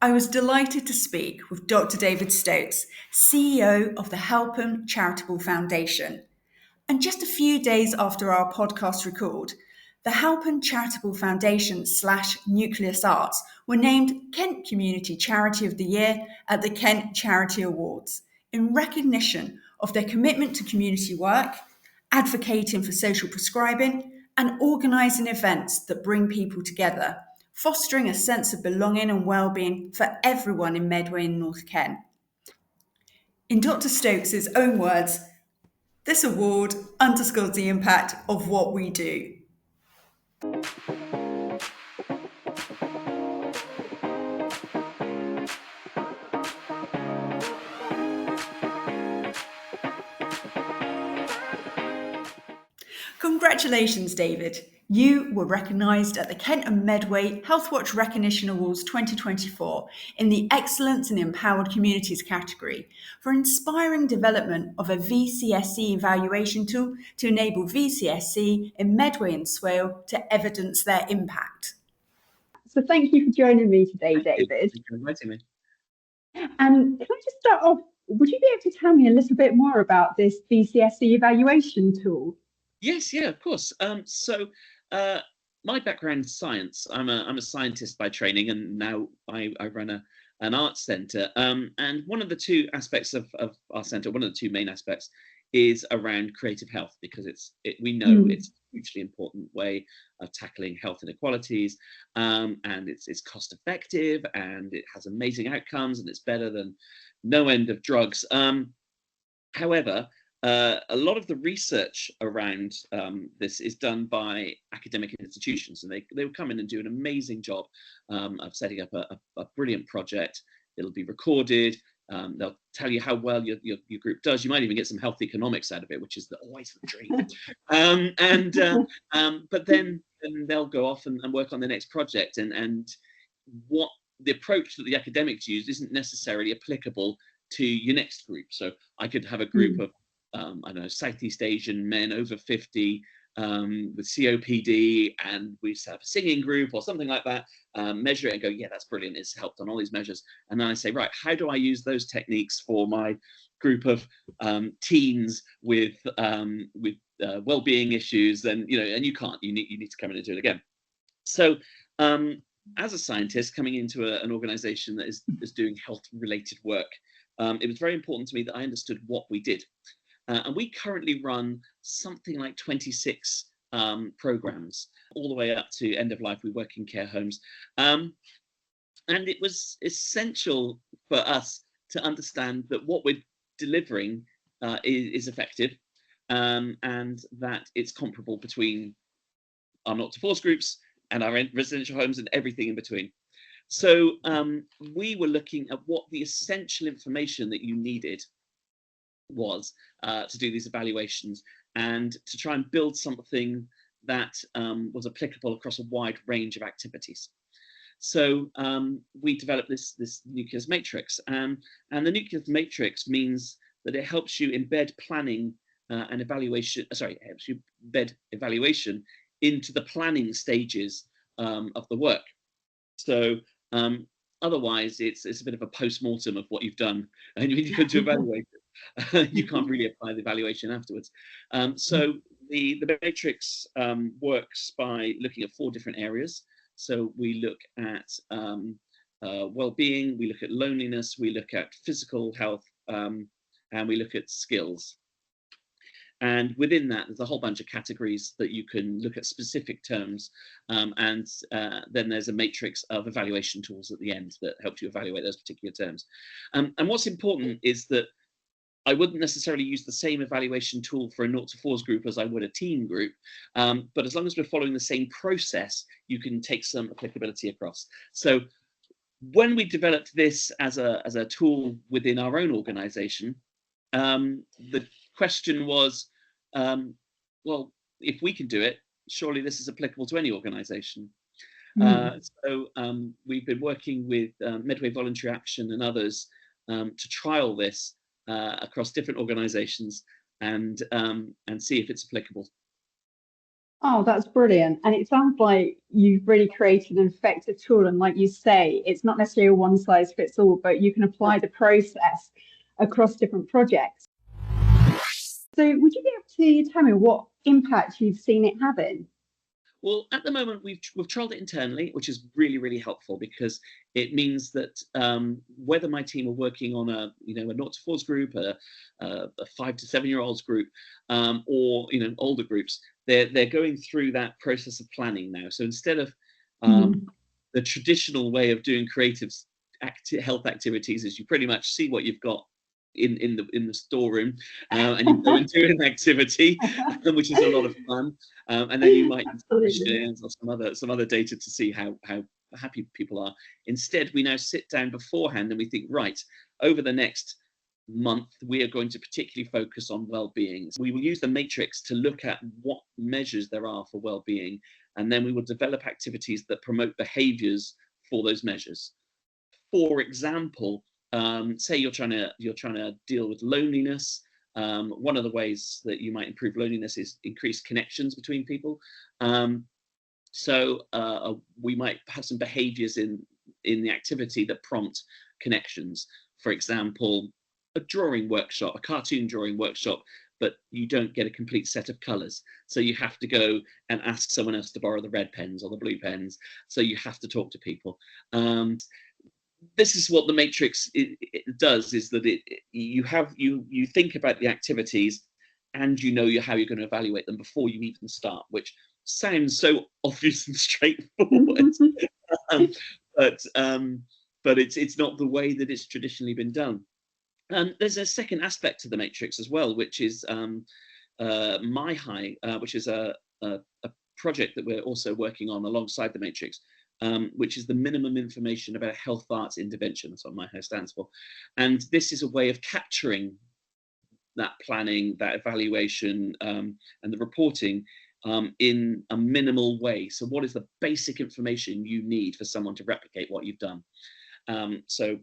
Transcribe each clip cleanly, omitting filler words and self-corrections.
I was delighted to speak with Dr. David Stokes, CEO of the Halpern Charitable Foundation. And just a few days after our podcast record, the Halpern Charitable Foundation / Nucleus Arts were named Kent Community Charity of the Year at the Kent Charity Awards in recognition of their commitment to community work, advocating for social prescribing, and organising events that bring people together, fostering a sense of belonging and well-being for everyone in Medway and North Kent. In Dr. Stokes' own words, this award underscores the impact of what we do. Congratulations, David. You were recognised at the Kent and Medway Healthwatch Recognition Awards 2024 in the Excellence in Empowered Communities category for inspiring development of a VCSE evaluation tool to enable VCSE in Medway and Swale to evidence their impact. So thank you for joining me today, David. Thank you for inviting me. And can I just start off, would you be able to tell me a little bit more about this VCSE evaluation tool? Yes, yeah, of course. My background is science. I'm a scientist by training, and now I run an arts centre. And one of the two aspects of our centre, one of the two main aspects, is around creative health, because we know it's a hugely important way of tackling health inequalities, and it's cost effective, and it has amazing outcomes, and it's better than no end of drugs. However, a lot of the research around this is done by academic institutions, and they will come in and do an amazing job of setting up a brilliant project. It'll be recorded. They'll tell you how well your group does. You might even get some health economics out of it, which is always the dream. But then they'll go off and work on the next project. And what the approach that the academics use isn't necessarily applicable to your next group. So I could have a group of I don't know, Southeast Asian men over 50 with COPD, and we set up a singing group or something like that, measure it and go, yeah, that's brilliant, it's helped on all these measures. And then I say, right, how do I use those techniques for my group of teens with well-being issues? And you can't, you need to come in and do it again. So as a scientist coming into an organization that is doing health-related work, it was very important to me that I understood what we did. And we currently run something like 26 programs, all the way up to end of life. We work in care homes. And it was essential for us to understand that what we're delivering is effective, and that it's comparable between our not-to-force groups and our residential homes and everything in between. So we were looking at what the essential information that you needed was to do these evaluations, and to try and build something that was applicable across a wide range of activities. So we developed this nucleus matrix, and the nucleus matrix means that it helps you embed planning and evaluation. It helps you embed evaluation into the planning stages of the work. So otherwise, it's a bit of a post-mortem of what you've done, and you need to go to evaluate it. You can't really apply the evaluation afterwards. So the matrix works by looking at 4 different areas. So we look at well-being, we look at loneliness, we look at physical health, and we look at skills. And within that, there's a whole bunch of categories that you can look at specific terms. And then there's a matrix of evaluation tools at the end that help you evaluate those particular terms. And what's important is that I wouldn't necessarily use the same evaluation tool for a 0-4s group as I would a teen group. But as long as we're following the same process, you can take some applicability across. So when we developed this as a tool within our own organization, the question was, well, if we can do it, surely this is applicable to any organization. So we've been working with Medway Voluntary Action and others to trial this across different organizations and see if it's applicable. Oh, that's brilliant. And it sounds like you've really created an effective tool. And like you say, it's not necessarily a one size fits all, but you can apply the process across different projects. So would you be able to tell me what impact you've seen it having? Well, at the moment, we've trialed it internally, which is really, really helpful because it means that whether my team are working on a 0 to 4s group, a 5 to 7-year-olds group, or older groups, they're going through that process of planning now. So instead of the traditional way of doing creative health activities, is you pretty much see what you've got in the storeroom, and you go and do an activity, which is a lot of fun, and then you might use questions or some other data to see how happy people are. Instead, we now sit down beforehand and we think, right, over the next month we are going to particularly focus on well-being. We will use the matrix to look at what measures there are for well-being, and then we will develop activities that promote behaviors for those measures. For example, say you're trying to deal with loneliness. One of the ways that you might improve loneliness is increase connections between people. So we might have some behaviors in the activity that prompt connections. For example, a drawing workshop, a cartoon drawing workshop, but you don't get a complete set of colors. So you have to go and ask someone else to borrow the red pens or the blue pens. So you have to talk to people. This is what the matrix it does, is that you think about the activities, and how you're going to evaluate them before you even start, which sounds so obvious and straightforward. But it's not the way that it's traditionally been done. There's a second aspect to the matrix as well, which is MIHAI, which is a project that we're also working on alongside the matrix, which is the minimum information about health arts intervention. That's what MIHAI stands for. And this is a way of capturing that planning, that evaluation, and the reporting in a minimal way. So what is the basic information you need for someone to replicate what you've done? So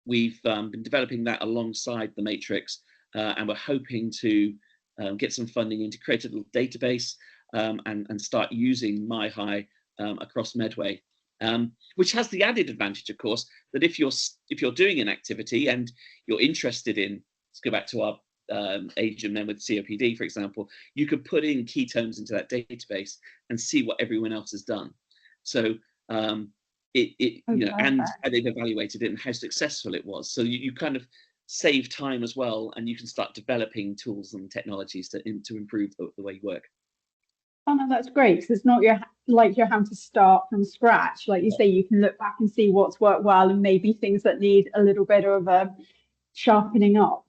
we've been developing that alongside the matrix, and we're hoping to get some funding in to create a little database, and start using MIHAI across Medway, which has the added advantage, of course, that if you're doing an activity and you're interested in, let's go back to our aged men with COPD, for example, you could put in ketones into that database and see what everyone else has done. So and how they've evaluated it and how successful it was. So you kind of save time as well, and you can start developing tools and technologies to improve the way you work. Oh no, that's great, because it's not you're having to start from scratch. Like you say, you can look back and see what's worked well and maybe things that need a little bit of sharpening up.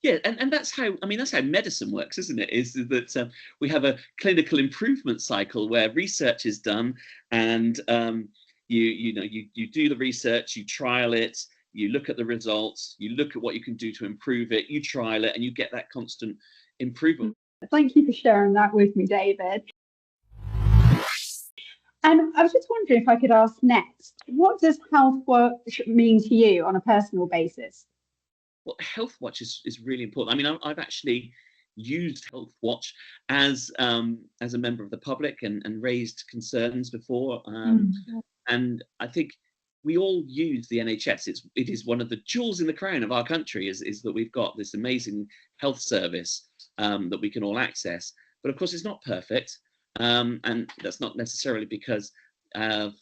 Yeah, and that's how medicine works, isn't it? Is that we have a clinical improvement cycle where research is done, and you do the research, you trial it, you look at the results, you look at what you can do to improve it, you trial it, and you get that constant improvement. Thank you for sharing that with me, David. And I was just wondering if I could ask next, what does Healthwatch mean to you on a personal basis? Well, Healthwatch is really important. I mean, I've actually used Healthwatch as a member of the public and raised concerns before. And I think we all use the NHS. It is one of the jewels in the crown of our country, is that we've got this amazing health service that we can all access. But of course, it's not perfect. And that's not necessarily because of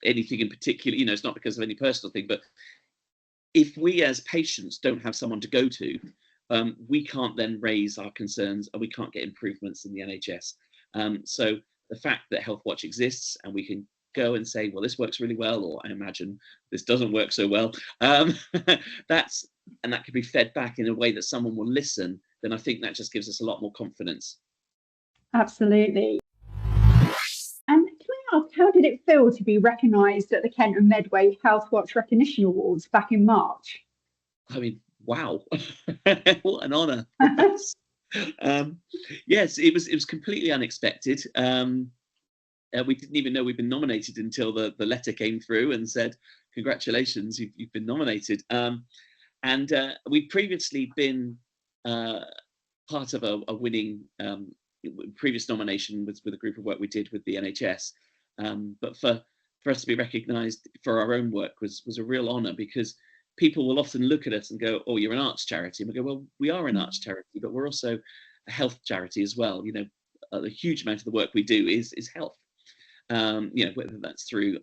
anything in particular. It's not because of any personal thing. But if we as patients don't have someone to go to, we can't then raise our concerns, and we can't get improvements in the NHS. So the fact that Healthwatch exists and we can go and say, well, this works really well, or I imagine this doesn't work so well, and that could be fed back in a way that someone will listen, then I think that just gives us a lot more confidence. Absolutely. And can I ask, how did it feel to be recognised at the Kent and Medway Healthwatch Recognition Awards back in March? I mean, wow, what an honour. Yes, it was completely unexpected. We didn't even know we'd been nominated until the letter came through and said, congratulations, you've been nominated. And we'd previously been part of a winning previous nomination was with a group of work we did with the NHS, but for us to be recognised for our own work was a real honour, because people will often look at us and go, "Oh, you're an arts charity," and we go, "Well, we are an arts charity, but we're also a health charity as well." A huge amount of the work we do is health. Whether that's through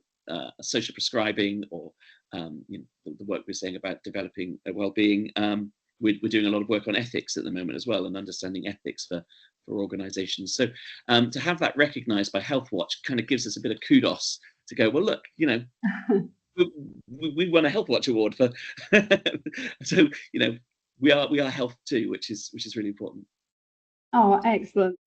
social prescribing or the work we're saying about developing well-being. We're doing a lot of work on ethics at the moment as well, and understanding ethics for organisations. So to have that recognised by Healthwatch kind of gives us a bit of kudos to go, well, look, we won a Healthwatch award for, so we are health too, which is really important. Oh, excellent.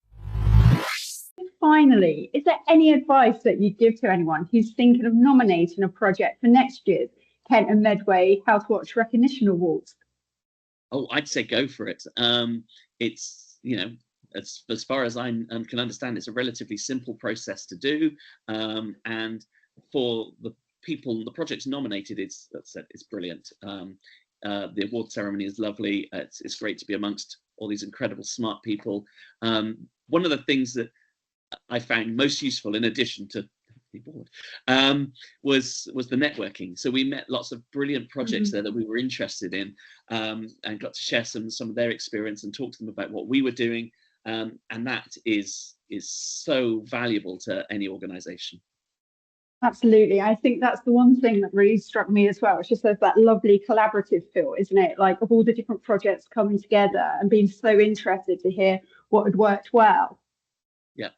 Finally, is there any advice that you'd give to anyone who's thinking of nominating a project for next year's Kent and Medway Healthwatch Recognition Awards? Oh, I'd say go for it. It's, as far as I can understand, it's a relatively simple process to do. And for the people, the projects nominated, it's brilliant. The award ceremony is lovely. It's great to be amongst all these incredible smart people. One of the things that I found most useful, in addition to the board, was the networking. So we met lots of brilliant projects there that we were interested in, and got to share some of their experience and talk to them about what we were doing. And that is so valuable to any organisation. Absolutely. I think that's the one thing that really struck me as well. It's just that lovely collaborative feel, isn't it? Like, of all the different projects coming together and being so interested to hear what had worked well. Yeah,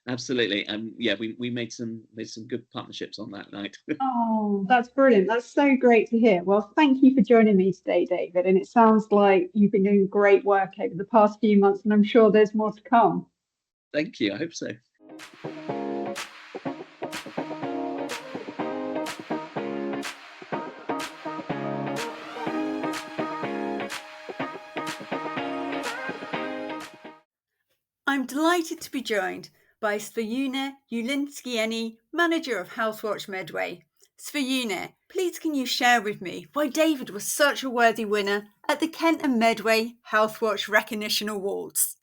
absolutely. And we made some good partnerships on that night. Oh, that's brilliant. That's so great to hear. Well, thank you for joining me today, David. And it sounds like you've been doing great work over the past few months, and I'm sure there's more to come. Thank you. I hope so. I'm delighted to be joined by Svajune Ulinskiene, Manager of Healthwatch Medway. Svajune, please can you share with me why David was such a worthy winner at the Kent and Medway Healthwatch Recognition Awards?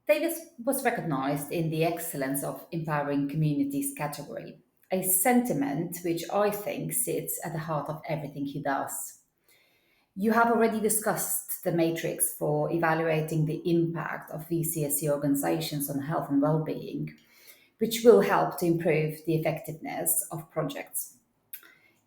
David was recognised in the Excellence of Empowering Communities category, a sentiment which I think sits at the heart of everything he does. You have already discussed the matrix for evaluating the impact of VCSE organisations on health and well-being, which will help to improve the effectiveness of projects.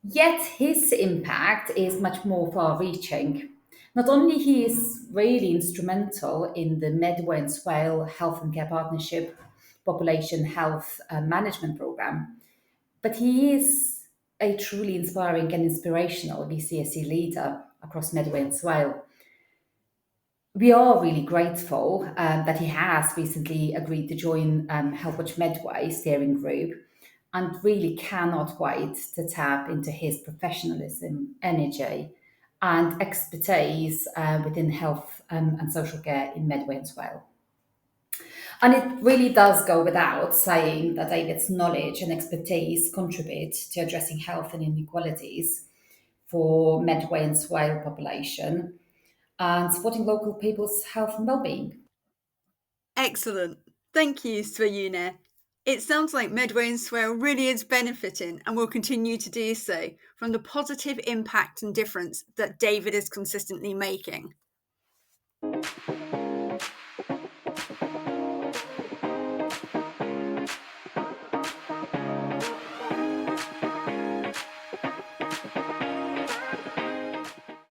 Yet his impact is much more far-reaching. Not only he is really instrumental in the Medway and Swale Health and Care Partnership Population Health Management Programme, but he is a truly inspiring and inspirational VCSE leader across Medway and Swale. We are really grateful that he has recently agreed to join Healthwatch Medway steering group, and really cannot wait to tap into his professionalism, energy and expertise within health and social care in Medway and Swale. And it really does go without saying that David's knowledge and expertise contribute to addressing health and inequalities for Medway and Swale population and supporting local people's health and well-being. Excellent. Thank you, Svajune. It sounds like Medway and Swale really is benefiting and will continue to do so from the positive impact and difference that David is consistently making.